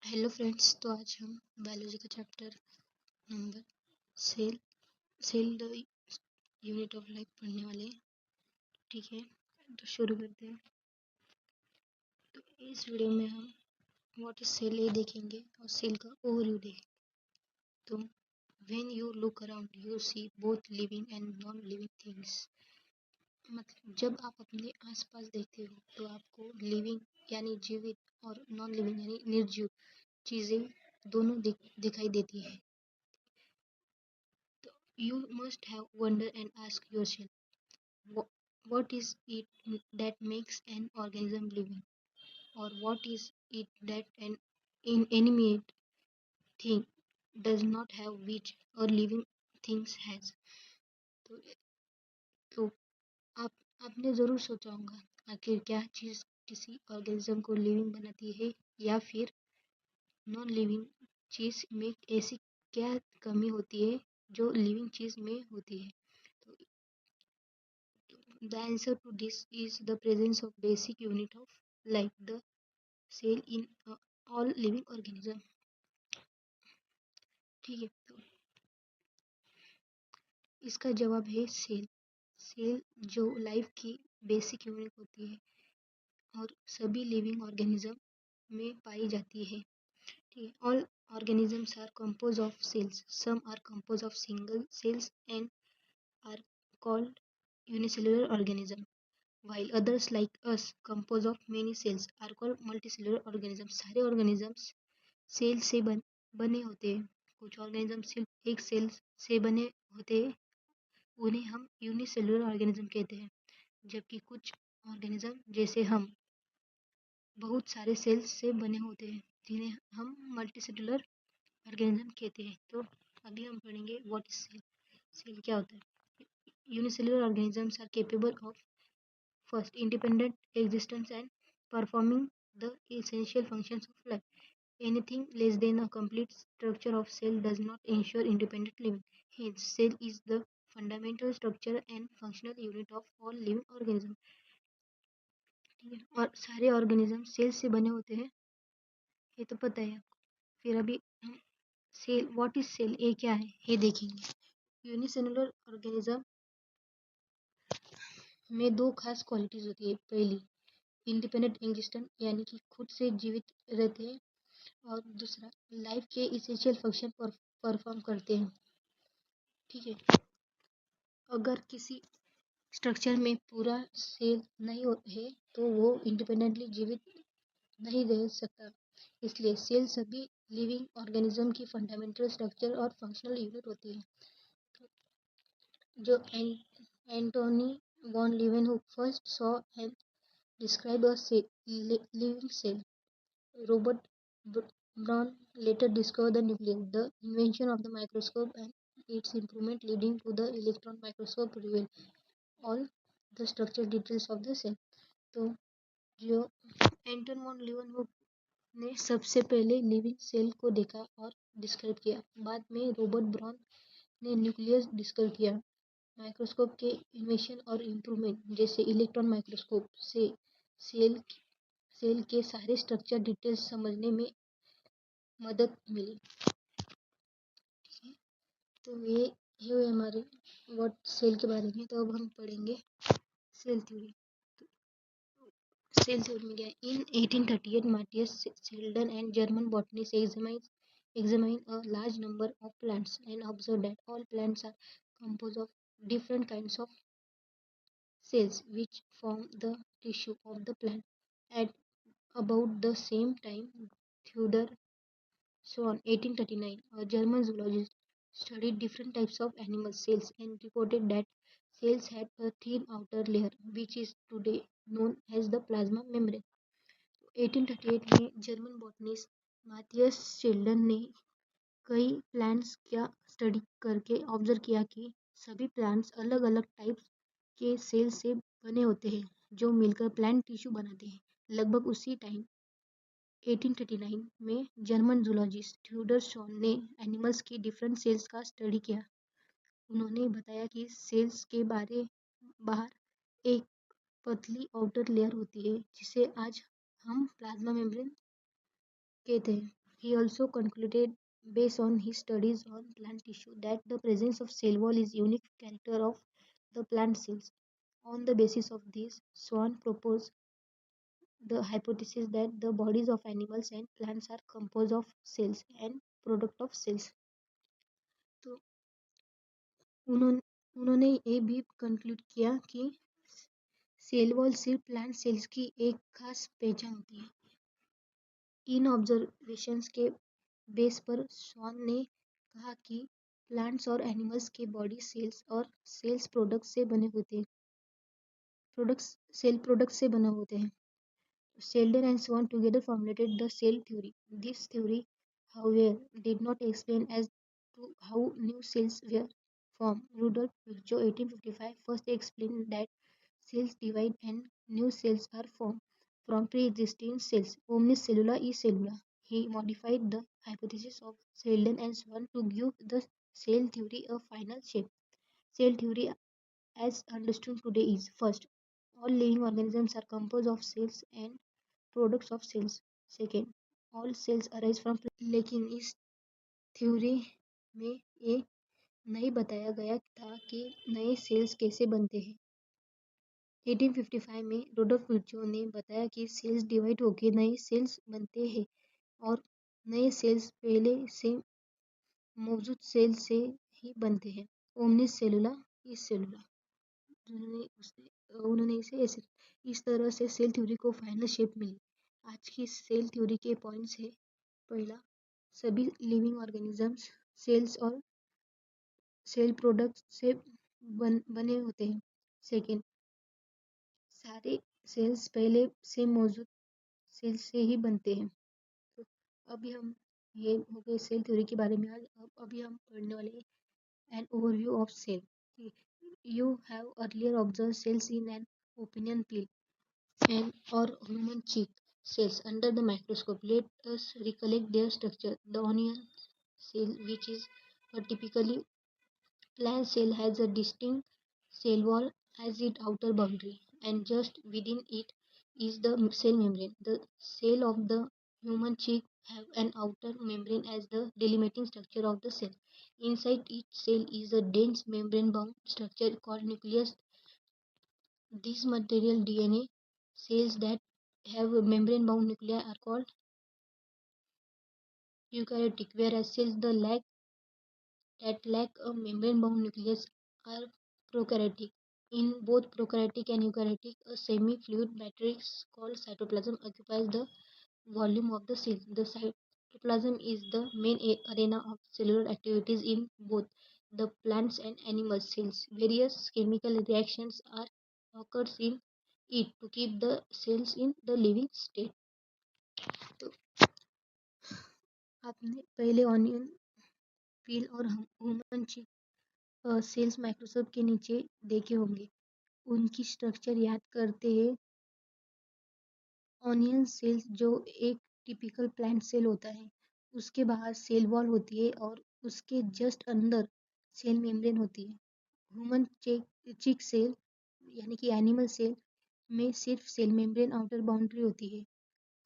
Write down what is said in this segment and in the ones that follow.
Hello friends. तो आज हम बायोलॉजी का chapter number cell cell the unit of life पढ़ने वाले हैं। ठीक है, तो शुरू करते हैं। तो इस वीडियो में हम व्हाट इज सेल ये देखेंगे और सेल का ओवरव्यू देखेंगे। तो when you look around you see both living and non living things. मतलब जब आप अपने आसपास देखते हो तो आपको लिविंग यानी जीवित और नॉन लिविंग यानी निर्जीव चीज़ें दोनों दिखाई देती है। You must have wondered and asked yourself, what is it that makes an organism living? Or what is it that an inanimate thing does not have which a living things has? तो, तो आप आपने ज़रूर सोचा होगा, आखिर क्या चीज़ किसी ऑर्गेनिज्म को लिविंग बनाती है, या फिर नॉन लिविंग चीज़ में ऐसी क्या कमी होती है जो लिविंग चीज़ में होती है। The answer to this is the presence of basic unit of life, the cell in all living organism। ठीक है, तो इसका जवाब है सेल। सेल जो लाइफ की बेसिक यूनिट होती है और सभी लिविंग ऑर्गेनिज्म में पाई जाती है। ठीक है, all organisms are composed of cells. Some are composed of single cells and are called unicellular organism, while others like us composed of many cells are called multicellular organisms। सारे organisms cell से बने होते हैं। कुछ organism सिर्फ एक cell से बने होते हैं, उन्हें हम यूनिसेलुलर ऑर्गेनिज्म कहते हैं। जबकि कुछ ऑर्गेनिज्म जैसे हम बहुत सारे सेल्स से बने होते हैं, जिन्हें हम मल्टीसेलुलर ऑर्गेनिज्म कहते हैं। तो अभी हम पढ़ेंगे व्हाट इज सेल। सेल क्या होता है। Unicellular organisms are capable of first independent existence and performing the essential functions of life. Anything less than a complete structure of cell does not ensure independent living. Hence, cell is the fundamental structure and functional unit of all living organisms। ठीक है, और सारे organism cell से बने होते हैं, ये तो पता है आपको। फिर अभी हम सेल व्हाट इज सेल ये क्या है ये देखेंगे। यूनिसेलुलर ऑर्गेनिज्म में दो खास क्वालिटीज होती है। पहली, इंडिपेंडेंट एग्जिस्टेंस यानी कि खुद से जीवित रहते हैं, और दूसरा, लाइफ के इसेंशियल फंक्शन परफॉर्म करते हैं। ठीक है, अगर किसी स्ट्रक्चर में पूरा सेल नहीं है तो वो इंडिपेंडेंटली जीवित नहीं रह सकता। इसलिए सेल सभी लिविंग ऑर्गेनिज्म की फंडामेंटल स्ट्रक्चर और फंक्शनल यूनिट होती है। जो Antonie von Leeuwenhoek first saw and describe a living cell, Robert Brown later discovered the nucleus. The invention of the microscope and its improvement leading to the electron microscope revealed all the structural details of the cell। तो जो एंटन von Leeuwenhoek ने सबसे पहले living cell को देखा और describe किया। बाद में रॉबर्ट ब्राउन ने न्यूक्लियस डिस्कवर किया। माइक्रोस्कोप के इन्वेंशन और इम्प्रूवमेंट जैसे इलेक्ट्रॉन माइक्रोस्कोप से सेल के सारे स्ट्रक्चर डिटेल्स समझने में मदद मिली। तो ये हुए हमारे व्हाट सेल के बारे में। तो अब हम पढ़ेंगे सेल थ्योरी। सेल थ्योरी में क्या है। इन 1838 martyrs Seldon and German botanist examine a large number of plants and observe that all plants are composed of different kinds of cells which form the tissue of the plant। At about the same time, Theodor Schwann, 1839, a German zoologist, studied different types of animal cells and reported that cells had a thin outer layer, which is today known as the plasma membrane। 1838 में German botanist Mathias Sheldon ने कई plants का study करके observe किया कि सभी plants अलग अलग टाइप्स के सेल से बने होते हैं जो मिलकर प्लांट टिश्यू बनाते हैं। लगभग उसी टाइम 1839 में जर्मन जूलॉजिस्ट थ्योडर शॉन ने एनिमल्स की डिफरेंट सेल्स का स्टडी किया। उन्होंने बताया कि सेल्स के बाहर एक पतली आउटर लेयर होती है जिसे आज हम प्लाज्मा मेम्ब्रेन कहते हैं। He also concluded, based on his studies on plant tissue, that the presence of cell wall is unique character of the plant cells. On the basis of this, Swan proposed the hypothesis that the bodies of animals and plants are composed of cells and product of cells. तो उन्होंने उन्होंने ये भी conclude किया कि cell wall सिर्फ plant cells की एक खास पहचान होती है. इन ऑब्जर्वेशंस के बेस पर स्वान ने कहा कि प्लांट्स और एनिमल्स के बॉडी सेल्स और सेल्स प्रोडक्ट्स से बने होते हैं. सेल प्रोडक्ट्स से बने होते हैं. Sheldon and Swan together formulated the cell theory. This theory, however, did not explain as to how new cells were formed. Rudolf Virchow, 1855, first explained that cells divide and new cells are formed from pre-existing cells. Omnis cellula is cellula. He modified the hypothesis of Sheldon and Swan to give the cell theory a final shape. Cell theory, as understood today, is first, all living organisms are composed of cells and products of cells. Second, all cells arise from. लेकिन इस theory में ये नहीं बताया गया था कि नए सेल्स कैसे बनते हैं. 1855 में रोडोल्फ विर्चो ने बताया कि सेल्स डिवाइड होकर नए सेल्स बनते हैं और नए सेल्स पहले से मौजूद सेल से ही बनते हैं. ओमनिस सेलुला इस सेलुला. उन्होंने इसे ऐसे इस तरह से सेल थ्योरी को फाइनल शेप मिली. आज की सेल थ्योरी के पॉइंट्स है. पहला, सभी लिविंग ऑर्गेनिजम्स सेल्स और सेल प्रोडक्ट्स से बने होते हैं. सेकेंड, सारे सेल्स पहले से मौजूद सेल से ही बनते हैं. तो अभी हम ये हो गए सेल थ्योरी के बारे में. आज अभी हम पढ़ने वाले हैं an overview of cell. You have earlier observed cells in an opinion peel and or human cheek cells under the microscope. Let us recollect their structure. The onion cell, which is a typically plant cell, has a distinct cell wall as its outer boundary, and just within it is the cell membrane. The cell of the human cheek have an outer membrane as the delimiting structure of the cell. Inside each cell is a dense membrane-bound structure called nucleus. These material DNA cells that have membrane-bound nuclei are called eukaryotic, whereas cells that lack a membrane-bound nucleus are prokaryotic. In both prokaryotic and eukaryotic, a semi-fluid matrix called cytoplasm occupies the volume of the cell. The cytoplasm is the main arena of cellular activities in both the plants and animal cells. Various chemical reactions are occurs in it to keep the cells in the living state. तो आपने पहले onion पील और human chip sales microscope के नीचे देखे होंगे. उनकी structure याद करते हैं. ऑनियन सेल्स जो एक टिपिकल प्लांट सेल होता है, उसके बाहर सेल वॉल होती है और उसके जस्ट अंदर सेल मेम्ब्रेन होती है. ह्यूमन चिक सेल यानी कि एनिमल सेल में सिर्फ सेल मेम्ब्रेन आउटर बाउंड्री होती है.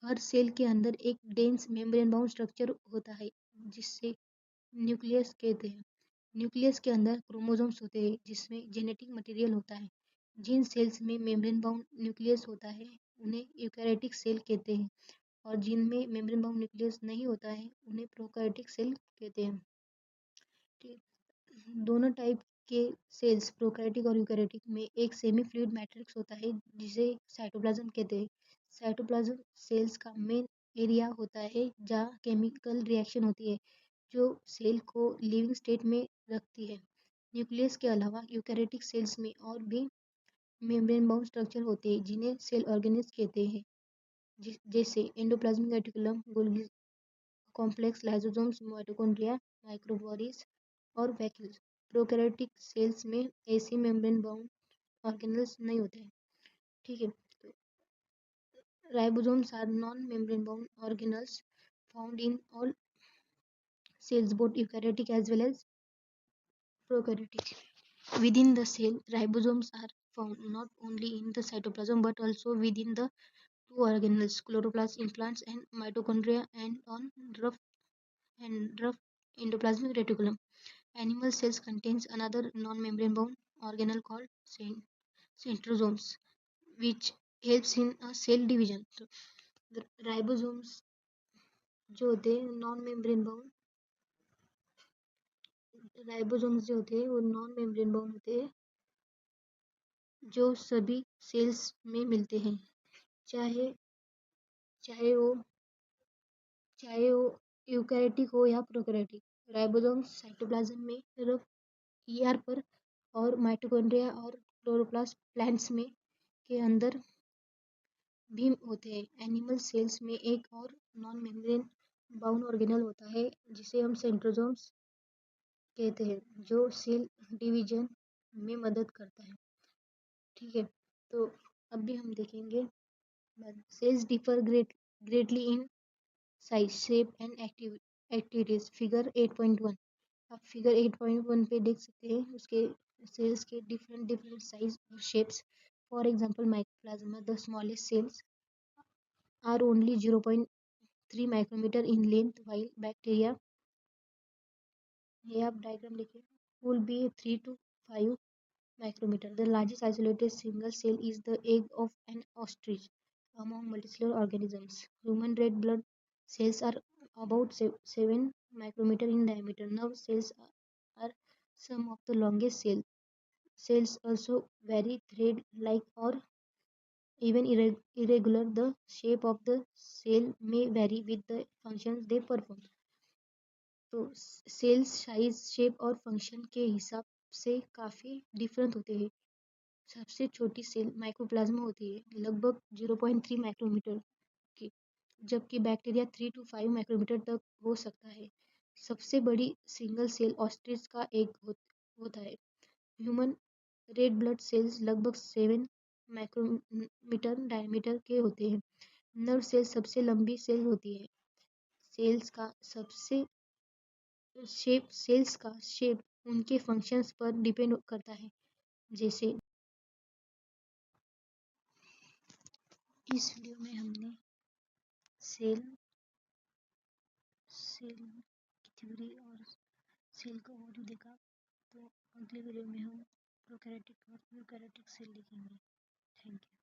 हर सेल के अंदर एक डेंस मेम्ब्रेन बाउंड स्ट्रक्चर होता है जिससे न्यूक्लियस कहते हैं. न्यूक्लियस के अंदर क्रोमोसोम्स होते हैं जिसमें जेनेटिक मटेरियल होता है. जिन सेल्स में मेम्ब्रेन बाउंड न्यूक्लियस होता है उन्हें यूकैरियोटिक सेल कहते हैं और जिनमें मेम्ब्रेन बाउंड न्यूक्लियस नहीं होता है उन्हें प्रोकैरियोटिक सेल कहते हैं. दोनों टाइप के सेल्स प्रोकैरियोटिक और यूकैरियोटिक में एक सेमी फ्लूइड मैट्रिक्स होता है जिसे साइटोप्लाज्म कहते हैं. साइटोप्लाज्म सेल्स का मेन एरिया होता है जहाँ केमिकल रिएक्शन होती है जो सेल को लिविंग स्टेट में रखती है. न्यूक्लियस के अलावा यूकैरियोटिक सेल्स में और भी मेम्ब्रेन बाउंड स्ट्रक्चर होते हैं जिन्हें सेल ऑर्गेनेल्स कहते हैं, जैसे endoplasmic reticulum, Golgi complex, lysosomes, mitochondria, microtubules और वैक्यूल्स. प्रोकैरियोटिक सेल्स में ऐसे मेम्ब्रेन बाउंड ऑर्गेनेल्स नहीं होते हैं. ठीक है. Ribosomes are non membrane bound organelles found in all cells, both eukaryotic as well as prokaryotic. Within the cell, ribosomes are found not only in the cytoplasm but also within the two organelles, chloroplast, implants, and mitochondria, and on rough endoplasmic reticulum. Animal cells contains another non-membrane bound organelle called centrosomes, which helps in cell division. So, the ribosomes जो होते हैं non membrane bound ribosomes जो होते हैं वो non membrane bound होते हैं जो सभी सेल्स में मिलते हैं चाहे चाहे वो चाहे वो यूकैरियोटिक हो या प्रोकैरियोटिक। राइबोसोम्स साइटोप्लाज्म में सिर्फ ईआर पर और माइटोकॉन्ड्रिया और क्लोरोप्लास्ट प्लांट्स में के अंदर भी होते हैं। एनिमल सेल्स में एक और नॉन मेम्ब्रेन बाउंड ऑर्गेनल होता है जिसे हम सेंट्रोसोम्स कहते हैं जो सेल डिवीजन में मदद करता है। ठीक है, तो अभी हम देखेंगे cells differ greatly in size shape and activities. Figure 8.1 आप फिगर 8.1 पे देख सकते हैं उसके सेल्स के डिफरेंट साइज और shapes. For example mycoplasma the smallest cells are only 0.3 micrometre in length while bacteria ये आप डायग्राम देखिए will be 3 to 5 micrometer. The largest isolated single cell is the egg of an ostrich among multicellular organisms. Human red blood cells are about 7 micrometer in diameter. Nerve cells are some of the longest cells. Cells also vary thread-like or even irregular. The shape of the cell may vary with the functions they perform. तो sales size shape और function के हिसाब से काफ़ी different होते हैं। सबसे छोटी सेल माइकोप्लाज्मा होती है लगभग 0.3 माइक्रोमीटर की, जबकि बैक्टीरिया 3 to 5 माइक्रोमीटर तक हो सकता है। सबसे बड़ी सिंगल सेल ऑस्ट्रिच का एग होता है। ह्यूमन रेड ब्लड सेल्स लगभग 7 माइक्रोमीटर डायमीटर के होते हैं। नर्व सेल सबसे लंबी सेल होती है। सेल्स का शेप उनके फंक्शंस पर डिपेंड करता है। जैसे इस वीडियो में हमने सेल की थ्योरी और सेल का ओवरव्यू देखा। तो अगले वीडियो में हम प्रोकैरियोटिक और यूकैरियोटिक सेल देखेंगे। Thank you.